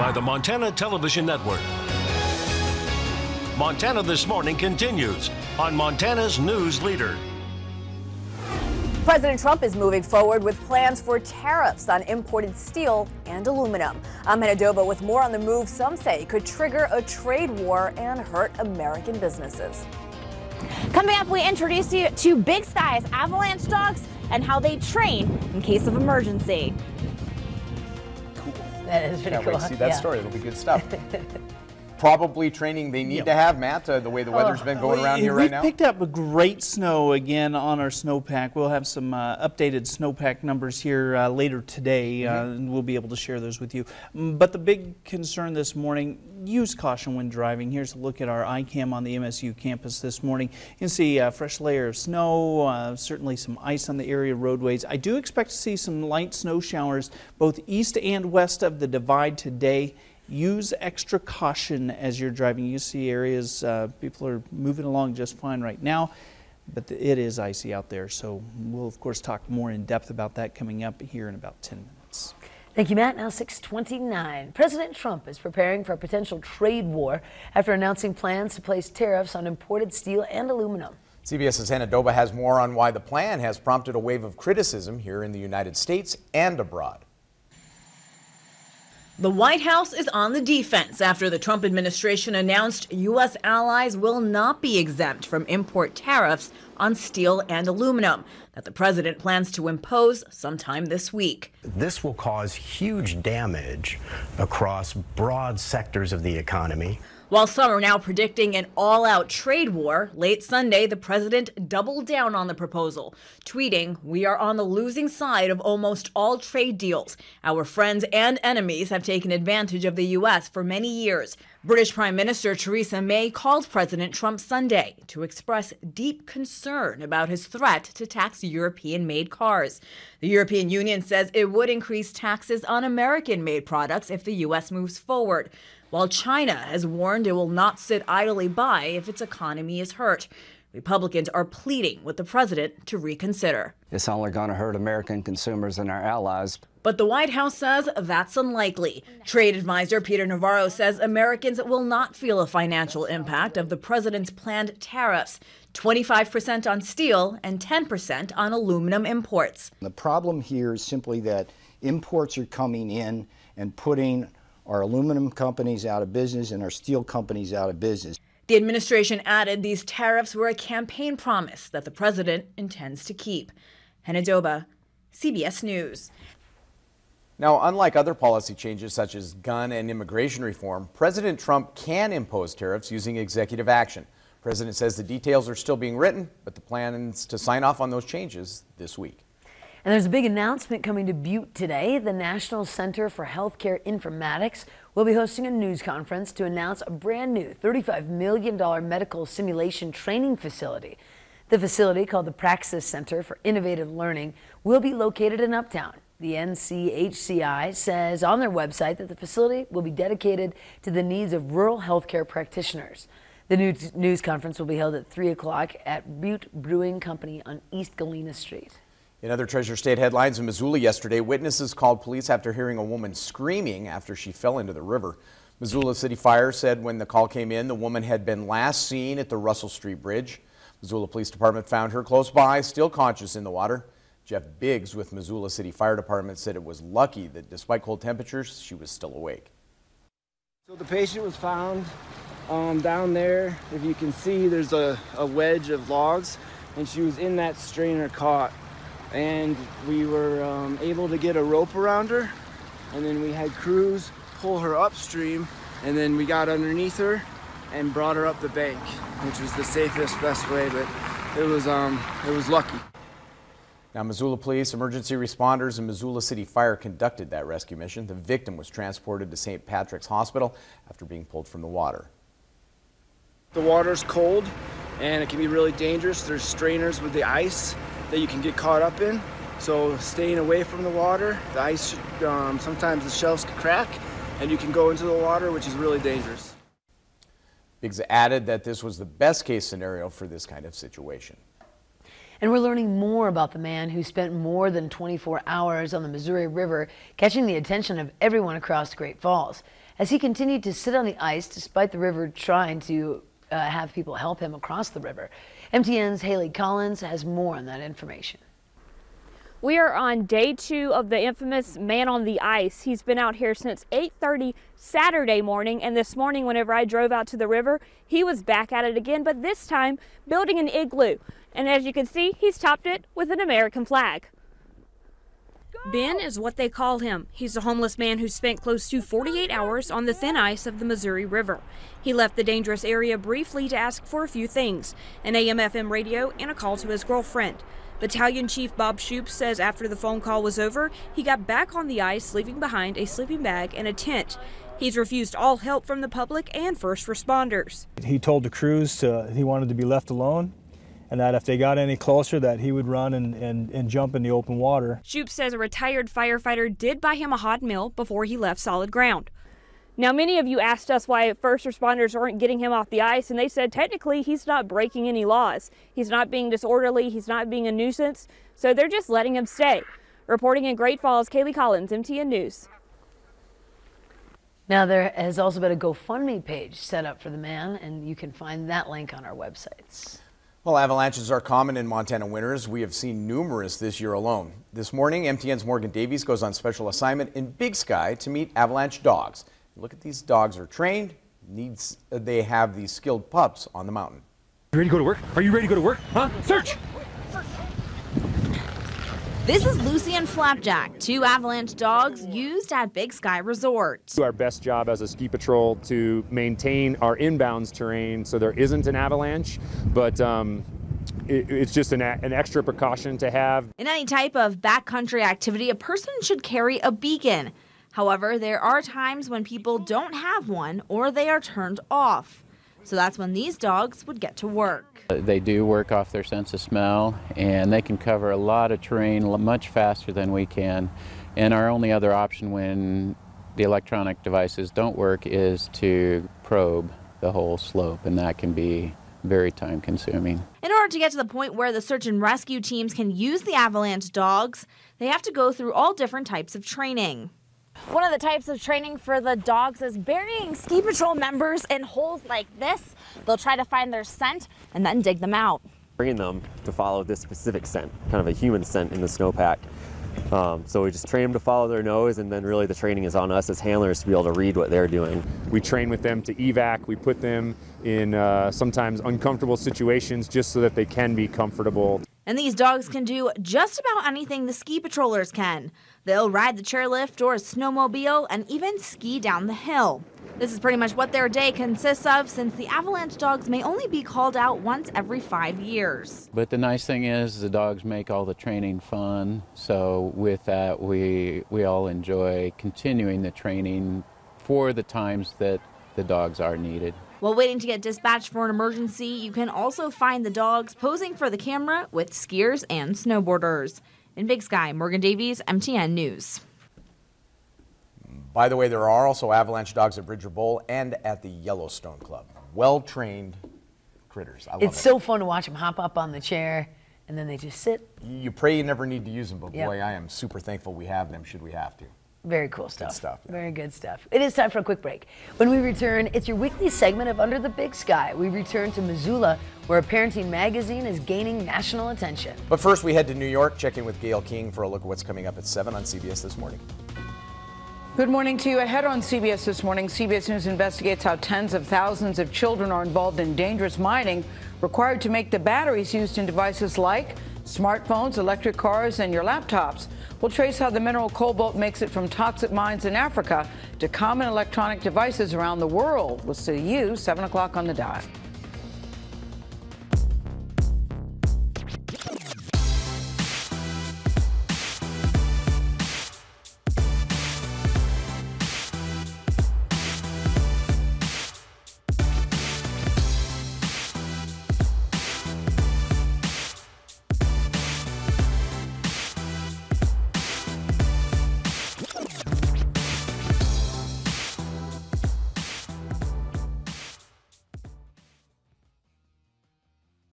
by the Montana Television Network. Montana This Morning continues on Montana's News Leader. President Trump is moving forward with plans for tariffs on imported steel and aluminum. I'm Hannah Doba with more on the move some say could trigger a trade war and hurt American businesses. Coming up, we introduce you to Big Sky's Avalanche Dogs and how they train in case of emergency. Cool. That is pretty Can't cool. wait to see that story. It'll be good stuff. Probably training they need to have, Matt, the way the weather's been going around here right now. We've picked up a great snow again on our snowpack. We'll have some updated snowpack numbers here later today, and we'll be able to share those with you. But the big concern this morning, use caution when driving. Here's a look at our iCam on the MSU campus this morning. You can see a fresh layer of snow, certainly some ice on the area roadways. I do expect to see some light snow showers both east and west of the divide today. Use extra caution as you're driving. You see areas, people are moving along just fine right now, but it is icy out there. So we'll, of course, talk more in depth about that coming up here in about 10 minutes. Thank you, Matt. Now 6:29. President Trump is preparing for a potential trade war after announcing plans to place tariffs on imported steel and aluminum. CBS's Hannah Doba has more on why the plan has prompted a wave of criticism here in the United States and abroad. The White House is on the defense after the Trump administration announced U.S. allies will not be exempt from import tariffs on steel and aluminum that the president plans to impose sometime this week. This will cause huge damage across broad sectors of the economy. While some are now predicting an all-out trade war, late Sunday, the president doubled down on the proposal, tweeting, "We are on the losing side of almost all trade deals. Our friends and enemies have taken advantage of the U.S. for many years." British Prime Minister Theresa May called President Trump Sunday to express deep concern about his threat to tax European-made cars. The European Union says it would increase taxes on American-made products if the U.S. moves forward, while China has warned it will not sit idly by if its economy is hurt. Republicans are pleading with the president to reconsider. It's only going to hurt American consumers and our allies. But the White House says that's unlikely. Trade advisor Peter Navarro says Americans will not feel a financial impact of the president's planned tariffs, 25% on steel and 10% on aluminum imports. The problem here is simply that imports are coming in and putting our aluminum companies out of business and our steel companies out of business. The administration added these tariffs were a campaign promise that the president intends to keep. Hannah Doba, CBS News. Now, unlike other policy changes such as gun and immigration reform, President Trump can impose tariffs using executive action. The president says the details are still being written, but the plan is to sign off on those changes this week. And there's a big announcement coming to Butte today. The National Center for Healthcare Informatics will be hosting a news conference to announce a brand new $35 million medical simulation training facility. The facility, called the Praxis Center for Innovative Learning, will be located in Uptown. The NCHCI says on their website that the facility will be dedicated to the needs of rural healthcare practitioners. The news conference will be held at 3 o'clock at Butte Brewing Company on East Galena Street. In other Treasure State headlines, in Missoula yesterday, witnesses called police after hearing a woman screaming after she fell into the river. Missoula City Fire said when the call came in, the woman had been last seen at the Russell Street Bridge. Missoula Police Department found her close by, still conscious in the water. Jeff Biggs with Missoula City Fire Department said it was lucky that despite cold temperatures, she was still awake. So the patient was found down there. If you can see, there's a wedge of logs, and she was in that strainer caught. And we were able to get a rope around her, and then we had crews pull her upstream, and then we got underneath her and brought her up the bank, which was the safest, best way, but it was lucky. Now, Missoula Police, emergency responders, and Missoula City Fire conducted that rescue mission. The victim was transported to St. Patrick's Hospital after being pulled from the water. The water's cold, and it can be really dangerous. There's strainers with the ice that you can get caught up in, so staying away from the water. The ice, sometimes the shelves can crack, and you can go into the water, which is really dangerous. Biggs added that this was the best case scenario for this kind of situation. And we're learning more about the man who spent more than 24 hours on the Missouri River, catching the attention of everyone across Great Falls. As he continued to sit on the ice despite the river trying to have people help him across the river. MTN's Haley Collins has more on that information. We are on day 2 of the infamous man on the ice. He's been out here since 8:30 Saturday morning, and this morning whenever I drove out to the river, he was back at it again, but this time building an igloo. And as you can see, he's topped it with an American flag. Ben is what they call him. He's a homeless man who spent close to 48 hours on the thin ice of the Missouri River. He left the dangerous area briefly to ask for a few things, an AM/FM radio and a call to his girlfriend. Battalion Chief Bob Shoup says after the phone call was over, he got back on the ice, leaving behind a sleeping bag and a tent. He's refused all help from the public and first responders. He told the crews he wanted to be left alone, and that if they got any closer that he would run and jump in the open water. Shoup says a retired firefighter did buy him a hot meal before he left solid ground. Now, many of you asked us why first responders aren't getting him off the ice, and they said technically he's not breaking any laws. He's not being disorderly, he's not being a nuisance, so they're just letting him stay. Reporting in Great Falls, Kaylee Collins, MTN News. Now, there has also been a GoFundMe page set up for the man, and you can find that link on our websites. Well, avalanches are common in Montana winters. We have seen numerous this year alone. This morning, MTN's Morgan Davies goes on special assignment in Big Sky to meet Avalanche Dogs. Look at these dogs are trained. They have these skilled pups on the mountain. You ready to go to work? Are you ready to go to work? Huh? Search! This is Lucy and Flapjack, 2 Avalanche dogs used at Big Sky Resort. Do our best job as a ski patrol to maintain our inbounds terrain so there isn't an avalanche, but it's just an extra precaution to have. In any type of backcountry activity, a person should carry a beacon. However, there are times when people don't have one or they are turned off. So that's when these dogs would get to work. They do work off their sense of smell, and they can cover a lot of terrain much faster than we can. And our only other option when the electronic devices don't work is to probe the whole slope, and that can be very time consuming. In order to get to the point where the search and rescue teams can use the Avalanche dogs, they have to go through all different types of training. One of the types of training for the dogs is burying ski patrol members in holes like this. They'll try to find their scent and then dig them out. Train them to follow this specific scent, kind of a human scent in the snowpack. So we just train them to follow their nose, and then really the training is on us as handlers to be able to read what they're doing. We train with them to evac. We put them in sometimes uncomfortable situations just so that they can be comfortable. And these dogs can do just about anything the ski patrollers can. They'll ride the chairlift or a snowmobile and even ski down the hill. This is pretty much what their day consists of, since the Avalanche dogs may only be called out once every 5 years. But the nice thing is the dogs make all the training fun. So with that, we all enjoy continuing the training for the times that the dogs are needed. While waiting to get dispatched for an emergency, you can also find the dogs posing for the camera with skiers and snowboarders. In Big Sky, Morgan Davies, MTN News. By the way, there are also avalanche dogs at Bridger Bowl and at the Yellowstone Club. Well-trained critters. I love it. It's so fun to watch them hop up on the chair and then they just sit. You pray you never need to use them, but Yep. boy, I am super thankful we have them should we have to. Very cool stuff. Good stuff. Yeah. Very good stuff. It is time for a quick break. When we return, it's your weekly segment of Under the Big Sky. We return to Missoula, where a parenting magazine is gaining national attention. But first, we head to New York, check in with Gail King for a look at what's coming up at 7 on CBS This Morning. Good morning to you. Ahead on CBS This Morning, CBS News investigates how tens of thousands of children are involved in dangerous mining required to make the batteries used in devices like smartphones, electric cars, and your laptops. We'll trace how the mineral cobalt makes it from toxic mines in Africa to common electronic devices around the world. We'll see you 7 o'clock on the dot.